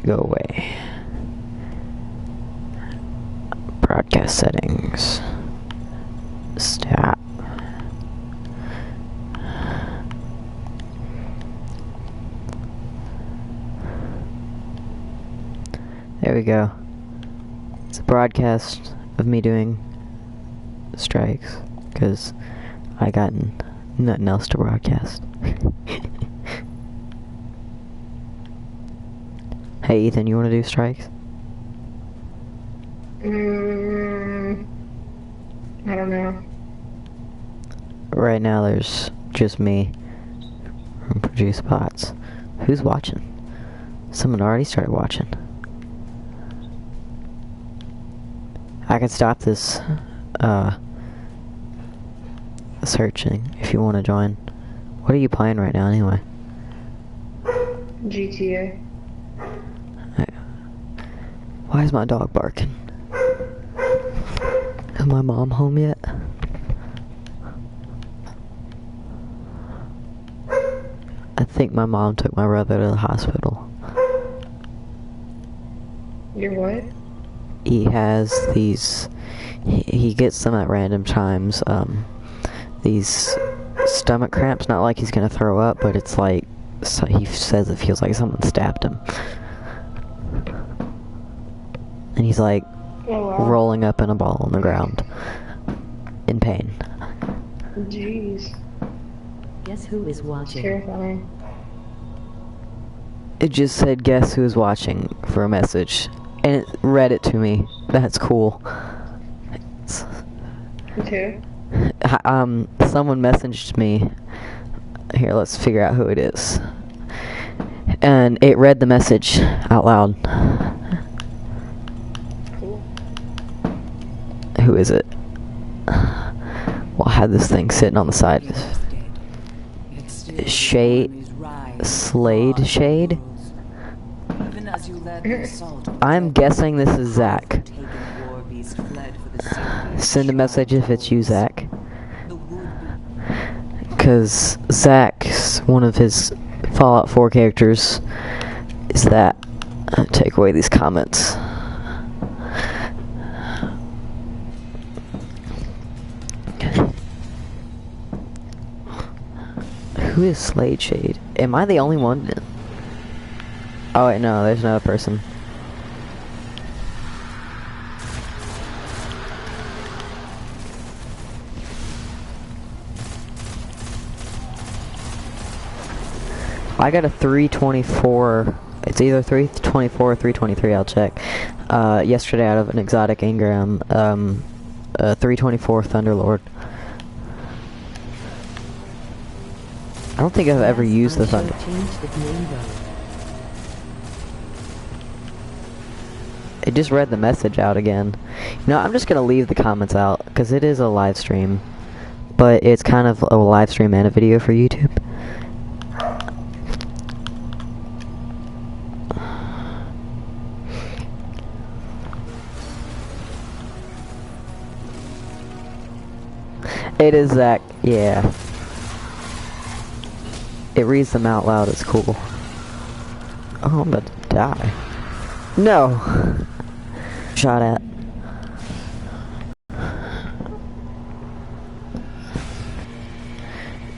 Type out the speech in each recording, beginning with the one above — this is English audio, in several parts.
go away. Broadcast settings. Stop. There we go. It's a broadcast of me doing strikes, because I got nothing else to broadcast. Hey Ethan, you want to do strikes? I don't know. Right now there's just me from Produce Bots. Who's watching? Someone already started watching. I can stop this searching if you want to join. What are you playing right now anyway? GTA. Why is my dog barking? Is my mom home yet? I think my mom took my brother to the hospital. Your what? He has these, he gets them at random times, these stomach cramps, not like he's gonna throw up, but it's like, so he says it feels like someone stabbed him. And he's like, Oh, wow. rolling up in a ball on the ground, in pain. Jeez. Guess who is watching? Terrifying. It just said, guess who's watching, for a message. And it read it to me. That's cool. Okay. Someone messaged me. Here, let's figure out who it is. And it read the message out loud. Cool. Who is it? Well, I had this thing sitting on the side. Shade. Slade Shade? I'm guessing this is Zach. Send a message if it's you, Zach. Because Zach's one of his Fallout 4 characters is that. Take away these comments. Who is Slade Shade? Am I the only one? Oh wait, no, there's another person. I got a 324. It's either 324 or 323. I'll check. Yesterday out of an exotic Ingram. 324 Thunderlord. I don't think I've ever used the Thunder. It just read the message out again. You know, I'm just gonna leave the comments out because it is a live stream, but it's kind of a live stream and a video for YouTube. It is Zach, yeah. It reads them out loud, it's cool. Oh, I'm about to die. No! Shot at.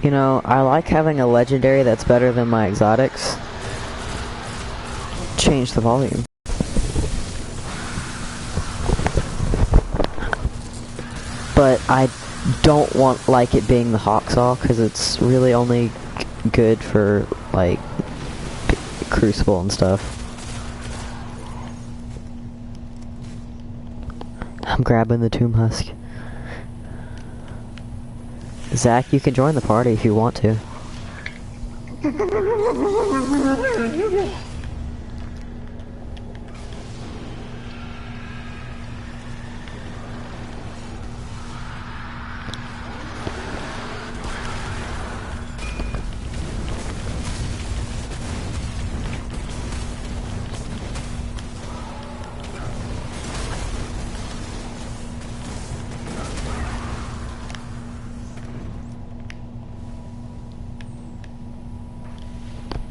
You know, I like having a legendary that's better than my exotics. Change the volume. But I don't want like it being the Hawksaw, because it's really only good for like Crucible and stuff. I'm grabbing the Tomb Husk. Zach, you can join the party if you want to.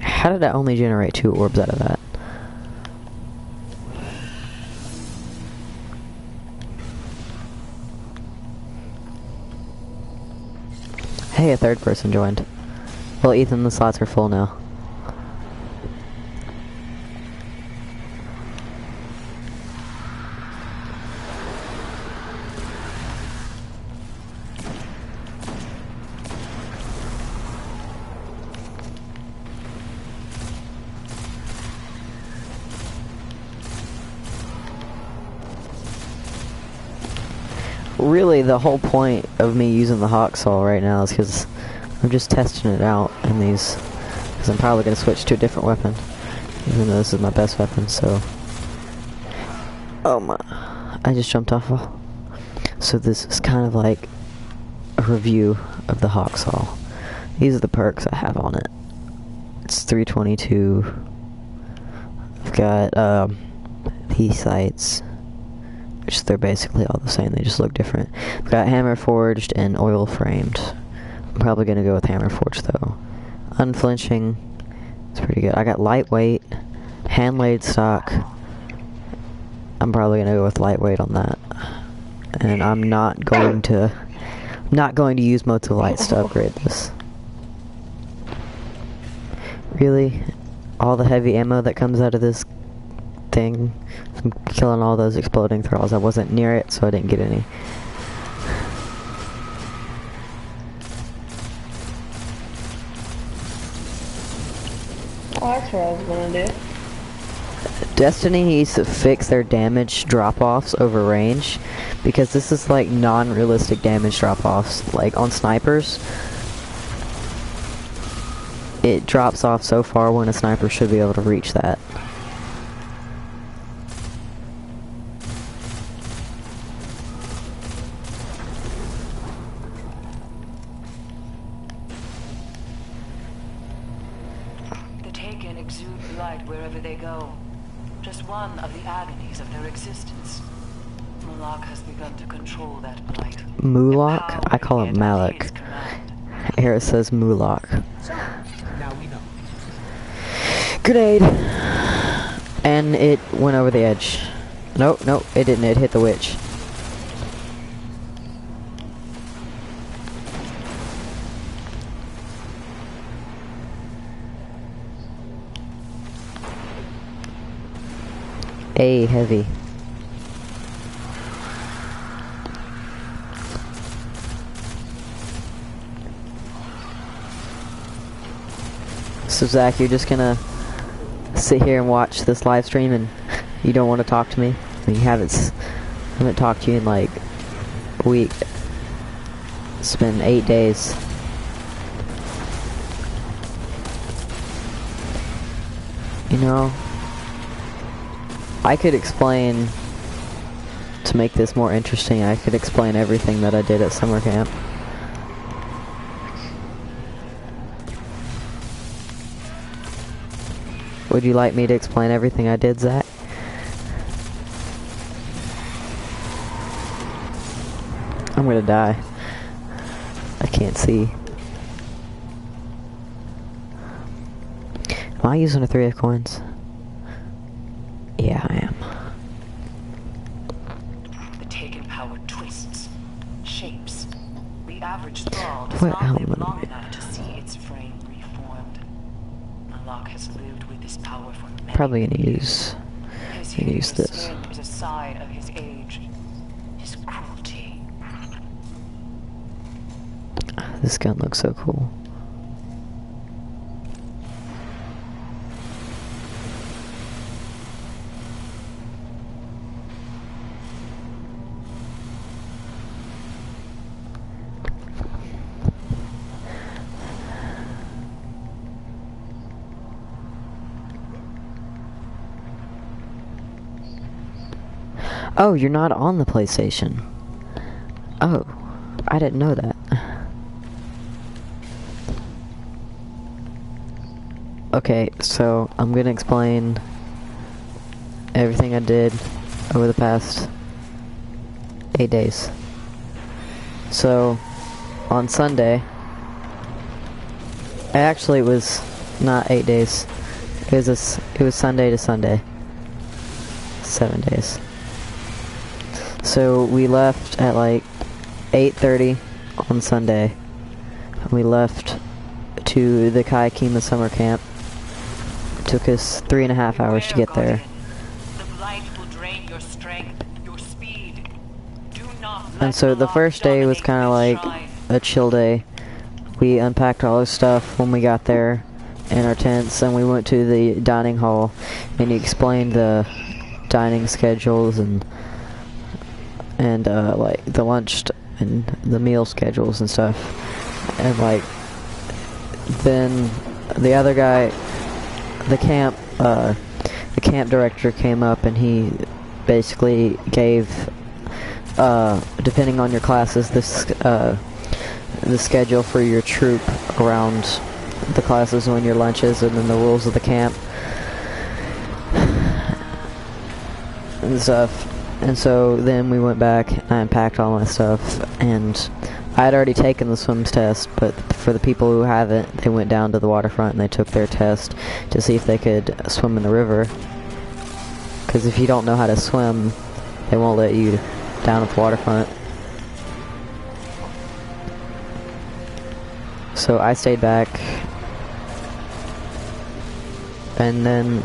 How did I only generate 2 orbs out of that? Hey, a third person joined. Well, Ethan, the slots are full now. Really, the whole point of me using the Hawksaw right now is because I'm just testing it out in these, because I'm probably going to switch to a different weapon, even though this is my best weapon, so... Oh my... I just jumped off of... So this is kind of like a review of the Hawksaw. These are the perks I have on it. It's 322. I've got these sights, which they're basically all the same, they just look different. I've got hammer forged and oil framed. I'm probably gonna go with hammer forged though. Unflinching, it's pretty good. I got lightweight, hand laid stock. I'm probably gonna go with lightweight on that. And I'm not going to use Moto Lights to upgrade this. Really? All the heavy ammo that comes out of this thing from killing all those exploding thralls. I wasn't near it, so I didn't get any. Oh, that's what I was gonna do. Destiny needs to fix their damage drop-offs over range, because this is like non-realistic damage drop-offs. Like on snipers, it drops off so far when a sniper should be able to reach that. The Taken exude light wherever they go. Just one of the agonies of their existence. Malak has begun to control that blight. Mulak? I call him Malik. Here it says Mulak. Now we know. Grenade! And it went over the edge. Nope, nope, it didn't. It hit the witch. A heavy. So Zach, you're just gonna sit here and watch this live stream, and you don't want to talk to me? I mean, haven't talked to you in like a week. It's been 8 days. You know, I could explain, to make this more interesting, I could explain everything that I did at summer camp. Would you like me to explain everything I did, Zach? I'm gonna die. I can't see. Am I using a 3 of coins? Yeah, I am. The Taken power twists, shapes. The average thrall does What not live element? long enough to see its frame reformed. Malak has lived with this power for many Probably gonna years. use His use hideous this. skin is a sign of his age, his cruelty. This gun looks so cool. Oh, you're not on the PlayStation. Oh, I didn't know that. Okay, so I'm gonna explain everything I did over the past 8 days. So, on Sunday, actually it was not 8 days. It was Sunday to Sunday. 7 days. So we left at like 8:30 on Sunday. we left to the Kayakima summer camp. It took us 3.5 hours to get there. The blight will drain your strength, your speed. Do not let And so the Malak first day was dominate kind of this like shrine. a chill day. We unpacked all our stuff when we got there in our tents, and we went to the dining hall, and he explained the dining schedules and like the lunch and the meal schedules and stuff. And like then the other guy, the camp director came up, and he basically gave depending on your classes the schedule for your troop around the classes when your lunches, and then the rules of the camp and stuff. And so then we went back and I unpacked all my stuff, and I had already taken the swims test, but for the people who haven't, they went down to the waterfront and they took their test to see if they could swim in the river, because if you don't know how to swim, they won't let you down at the waterfront. So I stayed back, and then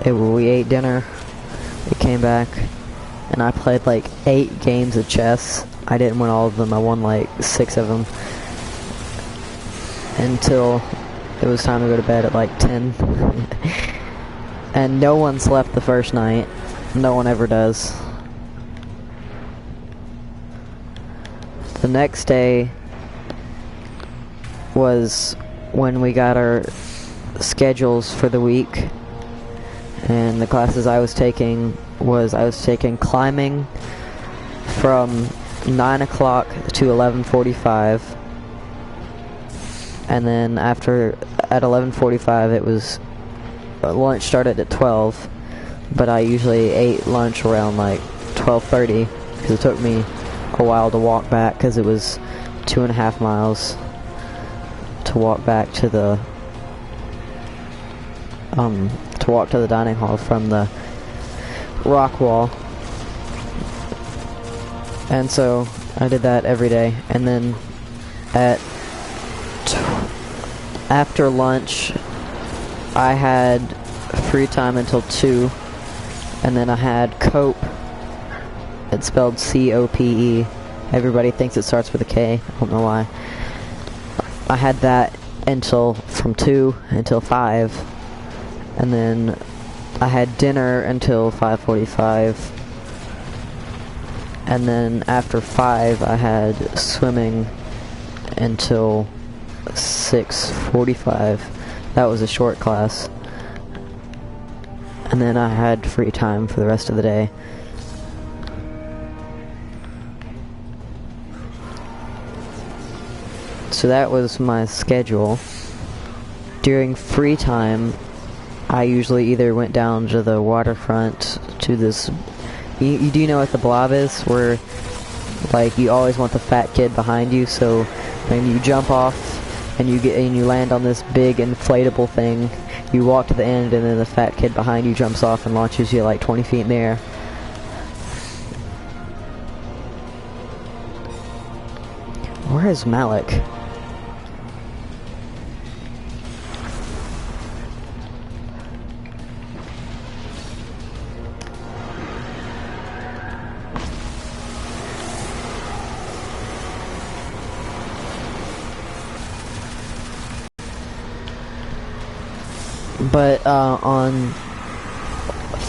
we ate dinner, we came back, and I played like 8 games of chess. I didn't win all of them, I won like 6 of them, until it was time to go to bed at like 10. And no one slept the first night. No one ever does. The next day was when we got our schedules for the week, and the classes I was taking was climbing from 9 o'clock to 11:45, and then at 11:45 it was lunch started at 12, but I usually ate lunch around like 12:30 because it took me a while to walk back, because it was 2.5 miles to walk back to the dining hall from the rock wall. And so I did that every day, and then after lunch I had free time until 2, and then I had COPE. It's spelled COPE. Everybody thinks it starts with a K. I don't know why. I had that from 2 until 5, and then I had dinner until 5:45, and then after 5 I had swimming until 6:45. That was a short class, and then I had free time for the rest of the day. So that was my schedule. During free time, I usually either went down to the waterfront to this... You do know what the blob is? Where, like, you always want the fat kid behind you, so when you jump off and you land on this big inflatable thing, you walk to the end, and then the fat kid behind you jumps off and launches you like 20 feet in the air. Where is Malik? But on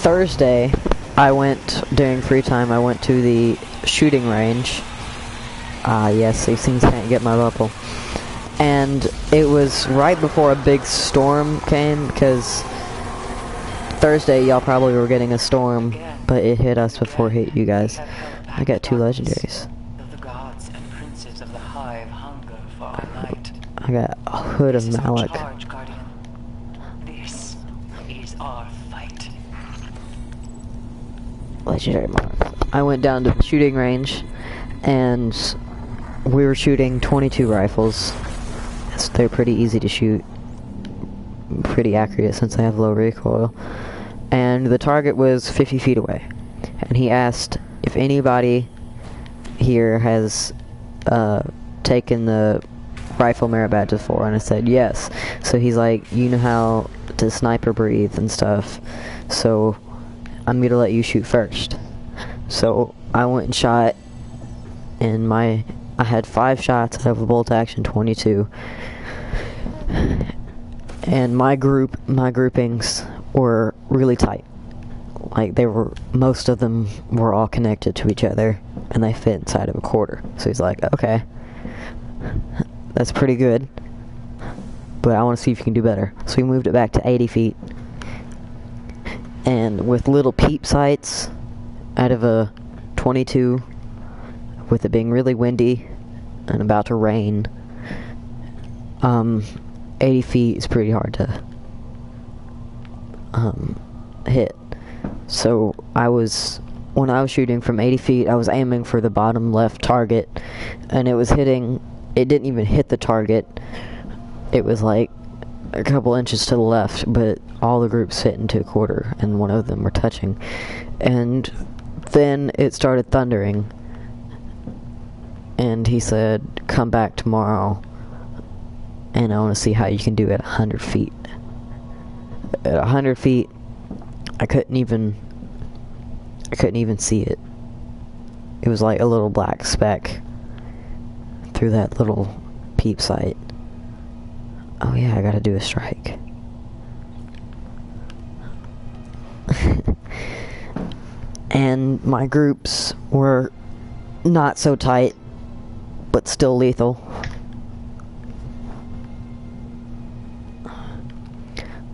Thursday, during free time, I went to the shooting range. Yes, these things can't get my bubble. And it was right before a big storm came, because Thursday y'all probably were getting a storm, but it hit us before it hit you guys. I got 2 legendaries. The gods and princes of the hive hunger for our light. I got a Hood of This is our Malik. charge, Guardian. This is our fight. Legendary mark. I went down to the shooting range, and we were shooting 22 rifles. They're pretty easy to shoot, pretty accurate since they have low recoil. And the target was 50 feet away. And he asked if anybody here has taken the rifle merit badges for? And I said, yes. So he's like, you know how to sniper breathe and stuff, so I'm gonna let you shoot first. So I went and shot, and I had 5 shots out of a bolt action 22. And my groupings were really tight. Like, most of them were all connected to each other, and they fit inside of a quarter. So he's like, okay, that's pretty good, but I want to see if you can do better. So we moved it back to 80 feet. And with little peep sights out of a 22, with it being really windy and about to rain, 80 feet is pretty hard to hit. So when I was shooting from 80 feet, I was aiming for the bottom left target, and it didn't even hit the target. It was like a couple inches to the left, but all the groups fit into a quarter, and one of them were touching. And then it started thundering, and he said, come back tomorrow, and I want to see how you can do it at 100 feet. At 100 feet, I couldn't even see it. It was like a little black speck through that little peep sight. Oh yeah, I gotta do a strike. And my groups were not so tight, but still lethal.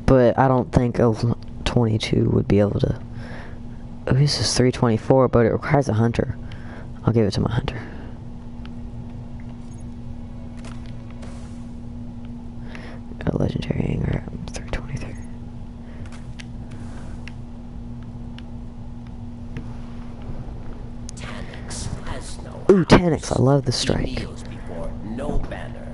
But I don't think a 22 would be able to. Oh, this is 324, but it requires a hunter. I'll give it to my hunter. A legendary anger, 323. Taniks has no Ooh, Taniks, I love the strike. He kneels before no banner.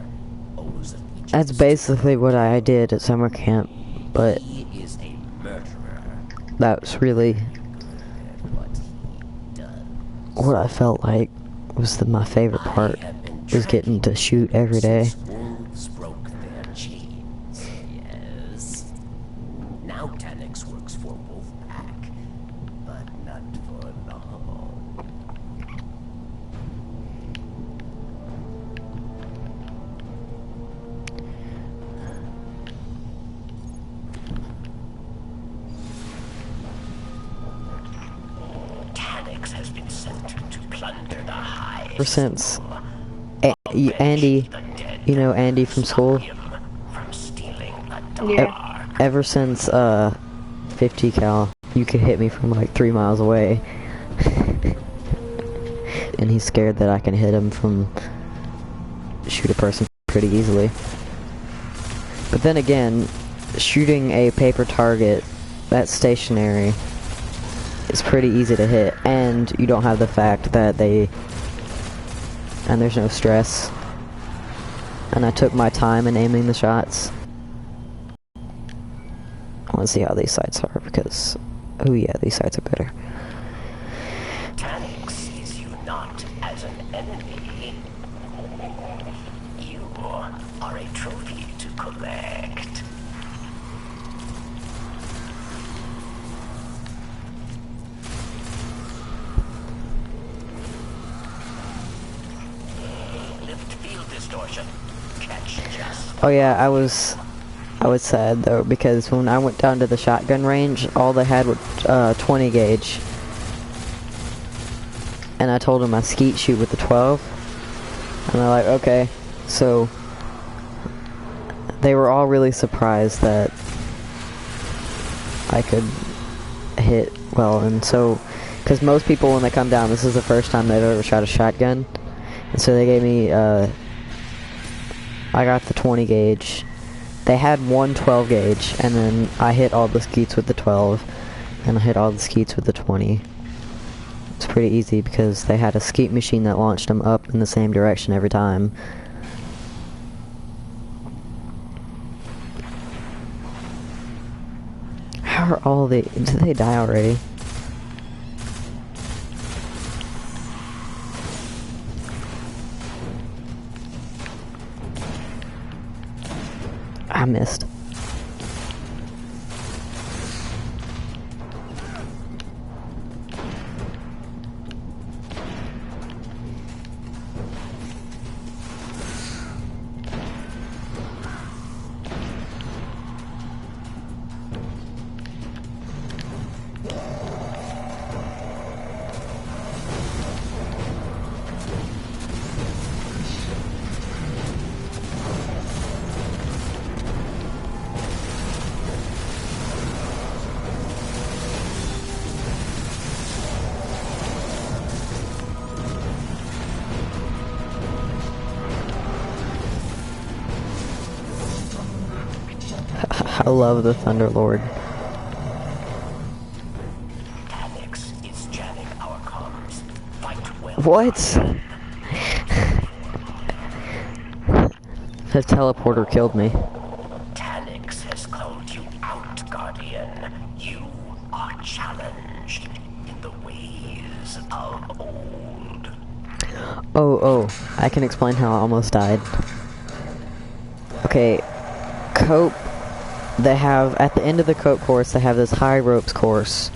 Owes allegiance That's basically what I did at summer camp, but He is a murderer. that was really What he does. what I felt like was my favorite part, was getting to shoot every day. Wolves broke their chains. Yes. Now Taniks works for Wolfpack, but not for long. Taniks has been sent to plunder the hive. Ever since Andy, you know Andy from school? From stealing the Yeah. Ever since 50 cal, you could hit me from like 3 miles away. And he's scared that I can hit him from shoot a person pretty easily. But then again, shooting a paper target that's stationary is pretty easy to hit, and you don't have the fact that and there's no stress. And I took my time in aiming the shots. I want to see how these sights are, because, oh yeah, these sights are better. Taniks sees you not as an enemy. You are a trophy to collect. Lift field distortion. Catch just. Oh yeah, I was sad though, because when I went down to the shotgun range, all they had were 20 gauge. And I told them I skeet shoot with the 12. And they're like, okay. So they were all really surprised that I could hit well. And so, because most people when they come down, this is the first time they've ever shot a shotgun. And so they gave me, I got the 20 gauge. They had one 12 gauge, and then I hit all the skeets with the 12, and I hit all the skeets with the 20. It's pretty easy because they had a skeet machine that launched them up in the same direction every time. How are all did they die already? I missed. I love the Thunderlord. Tanix is jamming our comms. Fight well. What? The teleporter killed me. Tanix has called you out, Guardian. You are challenged in the ways of old. Oh, I can explain how I almost died. Okay, Cope, they have, at the end of the Cope course, they have this high ropes course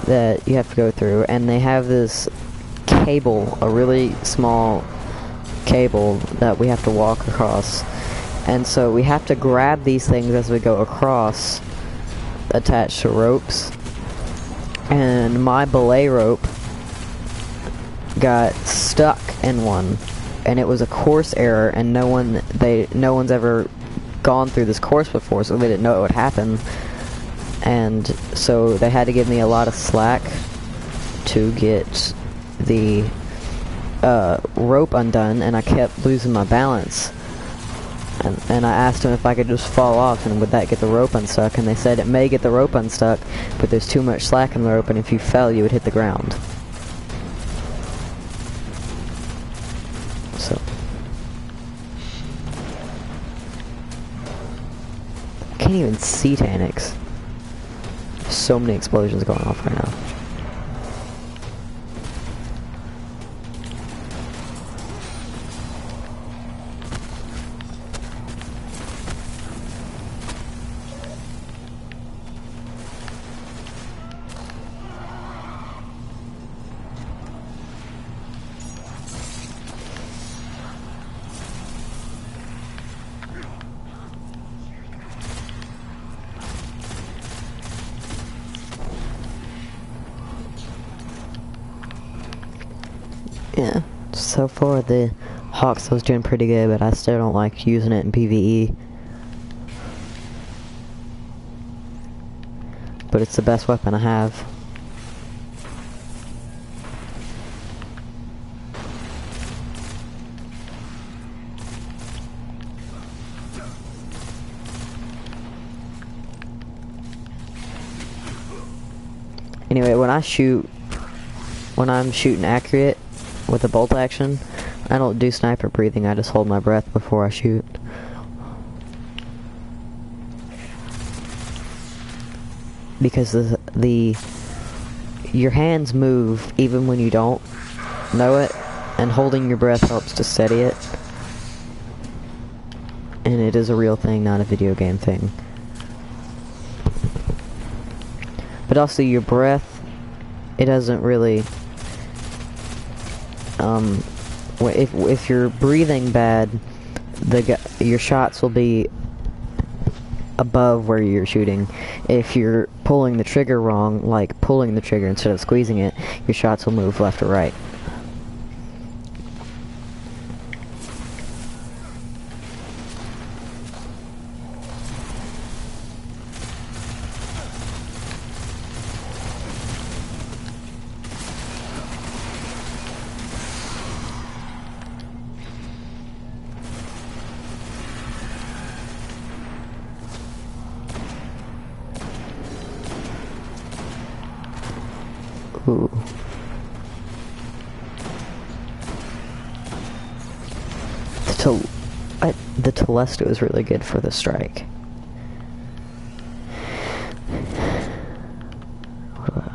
that you have to go through, and they have this cable, a really small cable that we have to walk across. And so we have to grab these things as we go across, attached to ropes. And my belay rope got stuck in one, and it was a course error, and no one's ever gone through this course before, so they didn't know it would happen. And so they had to give me a lot of slack to get the rope undone, and I kept losing my balance. And I asked them if I could just fall off and would that get the rope unstuck, and they said it may get the rope unstuck, but there's too much slack in the rope, and if you fell you would hit the ground. So I can't even see Tanix. So many explosions going off right now. Yeah, so far the Hawks was doing pretty good, but I still don't like using it in PvE. But it's the best weapon I have. Anyway, when I'm shooting accurate with a bolt action, I don't do sniper breathing, I just hold my breath before I shoot. Because your hands move even when you don't know it, and holding your breath helps to steady it. And it is a real thing, not a video game thing. But also your breath, it doesn't really, if you're breathing bad, your shots will be above where you're shooting. If you're pulling the trigger wrong, like pulling the trigger instead of squeezing it, your shots will move left or right. Ooh. The Telesto is really good for the strike.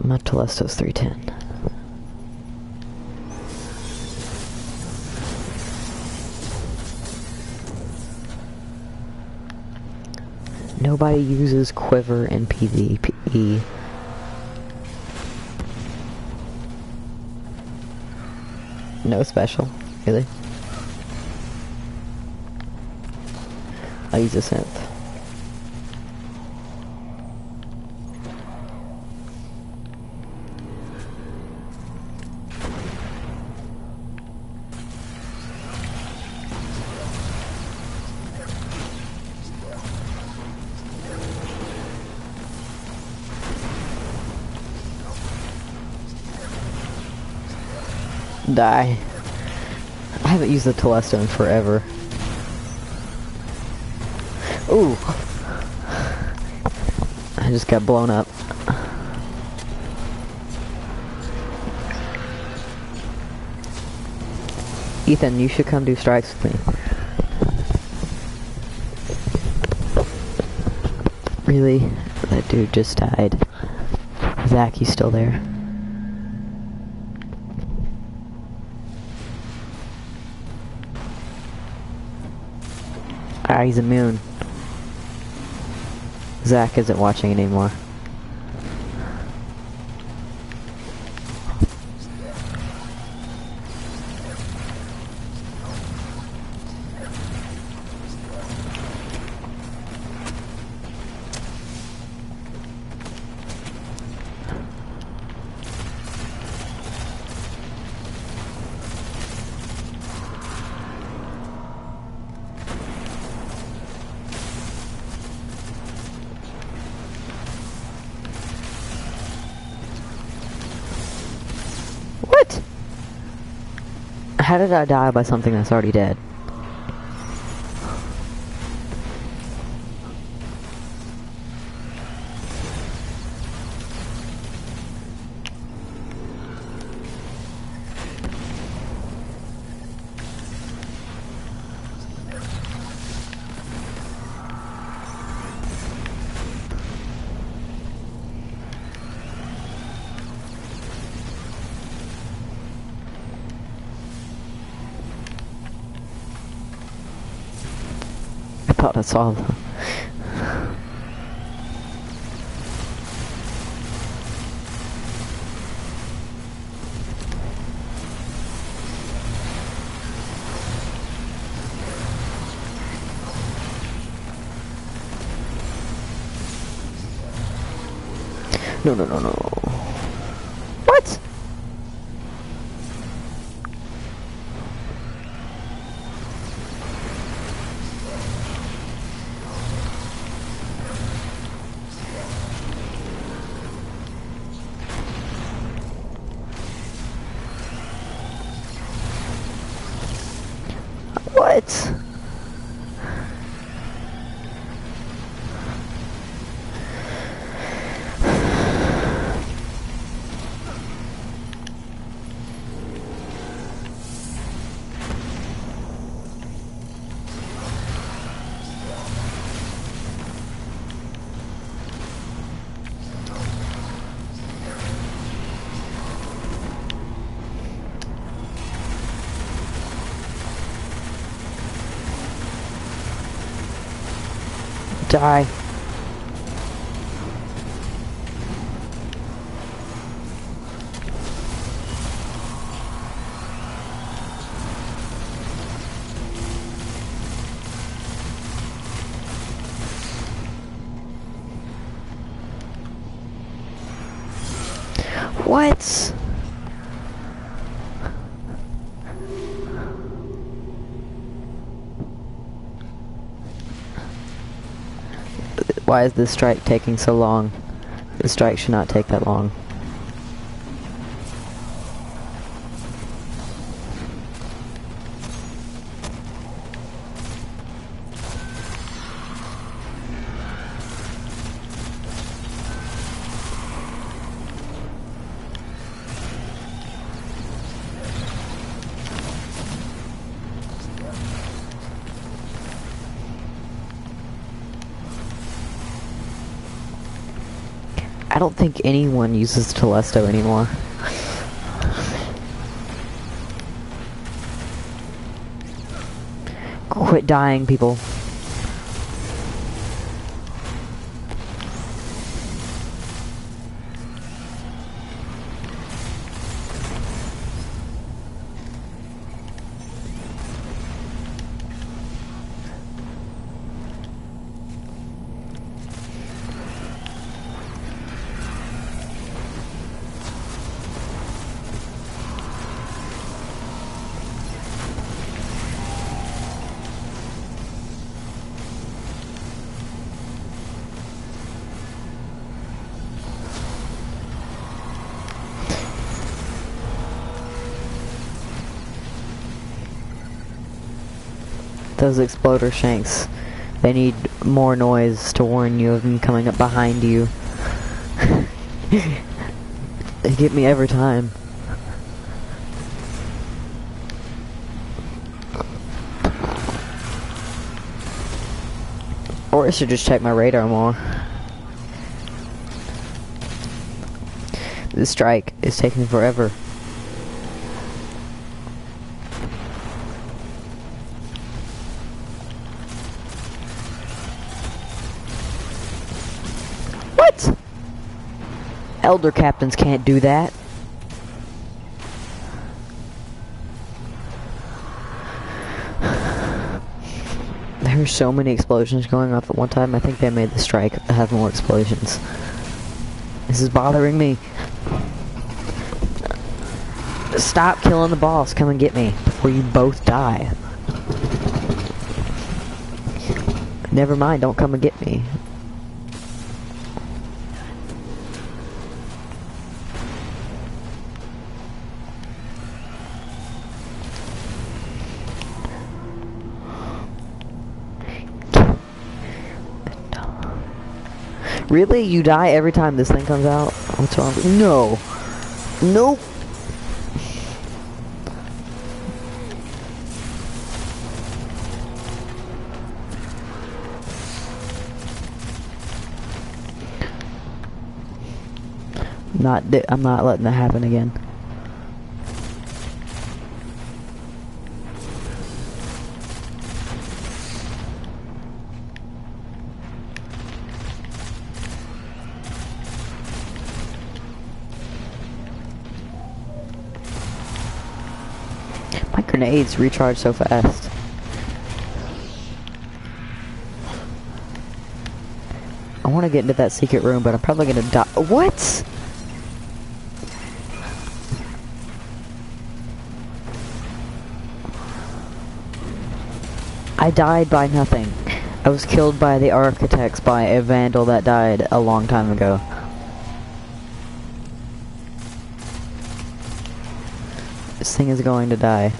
My Telesto's 310. Nobody uses quiver in PvE. No special, really. I use a synth. Die. I haven't used the Telesto in forever. Ooh. I just got blown up. Ethan, you should come do strikes with me. Really? That dude just died. Zach, you still there? Ah, he's immune. Zach isn't watching anymore. What? How did I die by something that's already dead? I thought I saw them. No, no, no, no. What? What? Die. What? Why is this strike taking so long? This strike should not take that long. I don't think anyone uses Telesto anymore. Quit dying, people. Those exploder shanks. They need more noise to warn you of them coming up behind you. They get me every time. Or I should just check my radar more. This strike is taking forever. What? Elder captains can't do that. There are so many explosions going off at one time. I think they made the strike have more explosions. This is bothering me. Stop killing the boss. Come and get me before you both die. Never mind, don't come and get me. Really? You die every time this thing comes out? What's wrong? No. Nope. I'm not letting that happen again. My grenades recharge so fast. I want to get into that secret room, but I'm probably gonna die. What? I died by nothing. I was killed by the architects by a vandal that died a long time ago. This thing is going to die.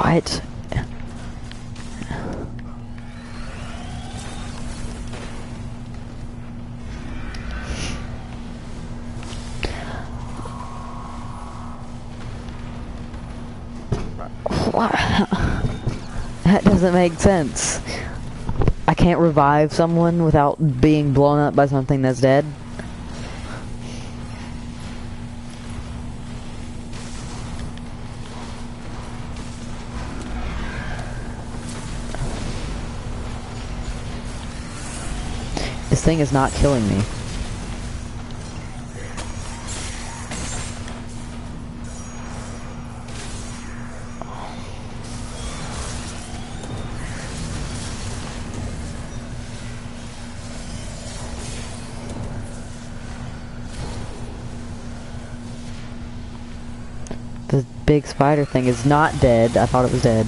What? That doesn't make sense. I can't revive someone without being blown up by something that's dead. This thing is not killing me. The big spider thing is not dead. I thought it was dead.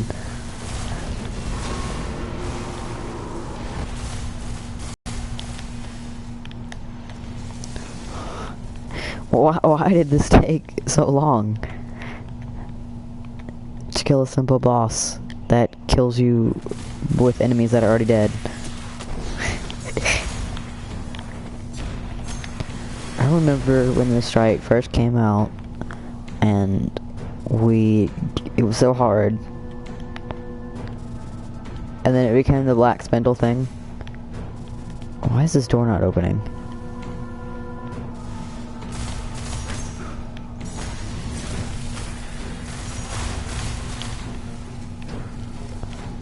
Why did this take so long? To kill a simple boss that kills you with enemies that are already dead. I remember when the strike first came out and it was so hard, and then it became the black spindle thing. Why is this door not opening?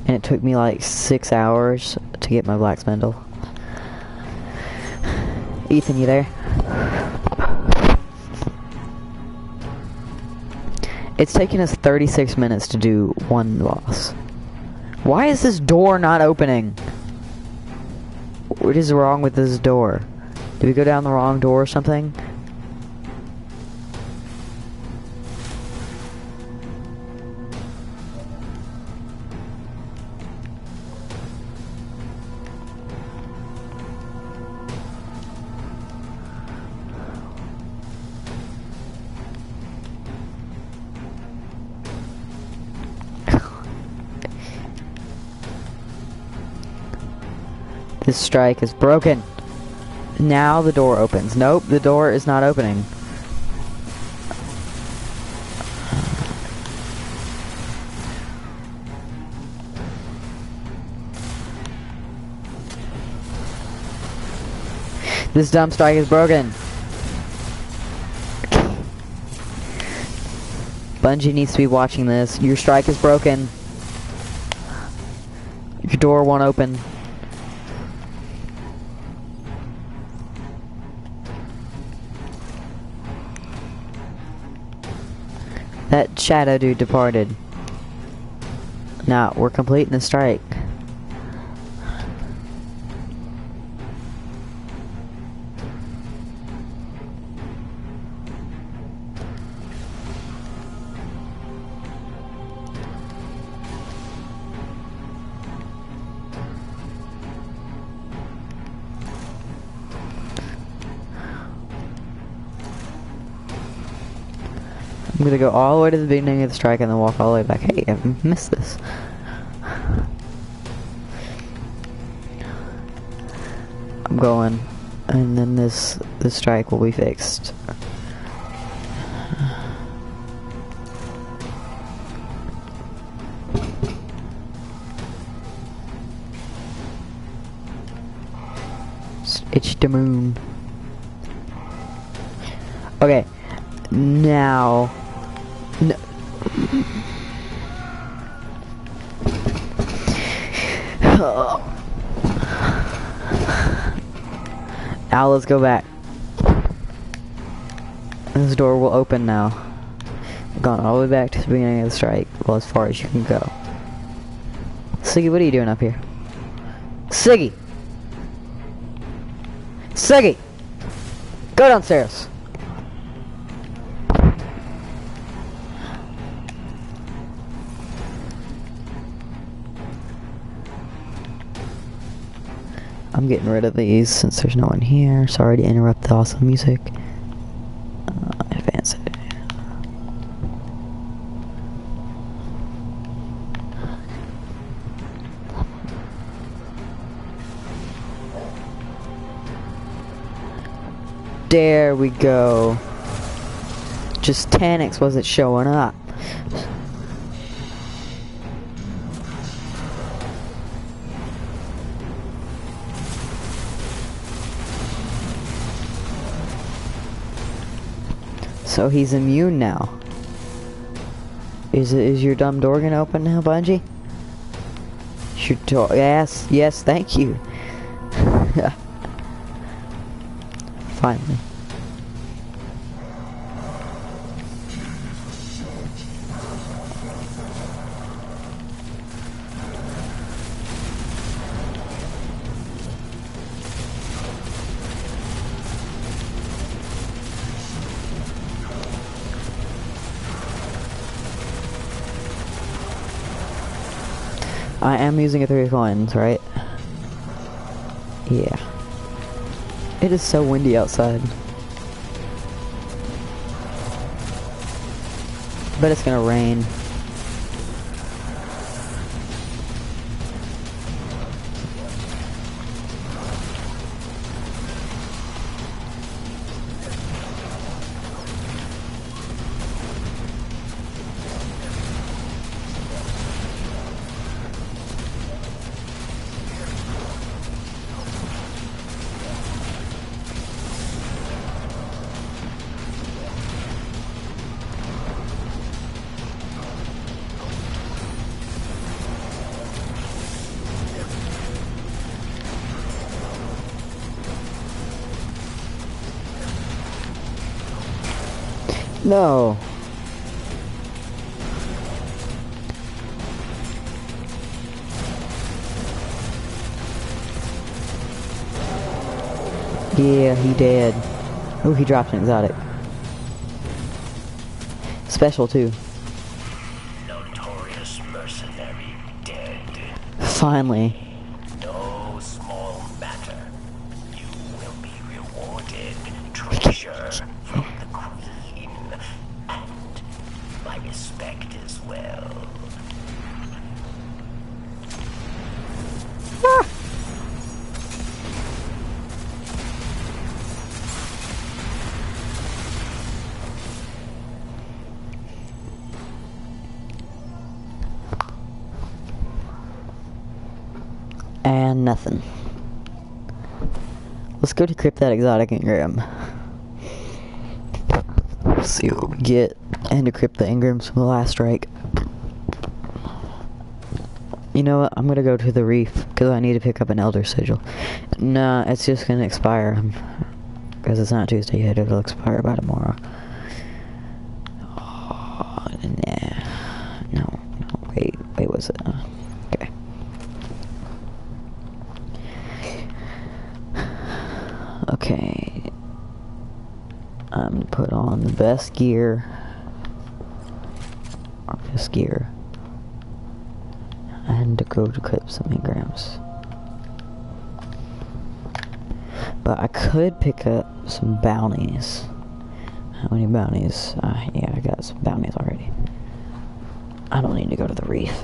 And it took me like 6 hours to get my black spindle. Ethan, you there? It's taken us 36 minutes to do one boss. Why is this door not opening? What is wrong with this door? Did we go down the wrong door or something? This strike is broken. Now the door opens. Nope, the door is not opening. This dumb strike is broken. Bungie needs to be watching this. Your strike is broken. Your door won't open. That shadow dude departed. Now, we're completing the strike. I'm gonna go all the way to the beginning of the strike and then walk all the way back. Hey, I missed this. I'm going, and then this strike will be fixed. It's the moon. Okay, now. No. Now let's go back. This door will open now. I've gone all the way back to the beginning of the strike. Well, as far as you can go. Siggy, what are you doing up here? Siggy! Siggy! Go downstairs! I'm getting rid of these since there's no one here. Sorry to interrupt the awesome music. Advance it. There we go. Just Taniks wasn't showing up. So he's immune now. Is your dumb door gonna open now, Bungie? Your door, yes, thank you. Finally. I am using a 3 coins, right? Yeah. It is so windy outside. Bet it's gonna rain. No. Yeah, he did. Oh, he dropped an exotic. Special too. Notorious mercenary dead. Finally. No small matter. You will be rewarded. Treasure from the Queen. And my respect as well. And nothing. Let's go decrypt that exotic engram. Let's see what we get. And decrypt the engrams from the last strike. You know what? I'm gonna go to the reef because I need to pick up an Elder Sigil. Nah, it's just gonna expire. Because it's not Tuesday yet, it'll expire by tomorrow. Oh, nah. No, wait, was it? Okay. Okay. I'm gonna put on the best gear. And to go to clip some engrams. But I could pick up some bounties. How many bounties? Yeah, I got some bounties already. I don't need to go to the reef.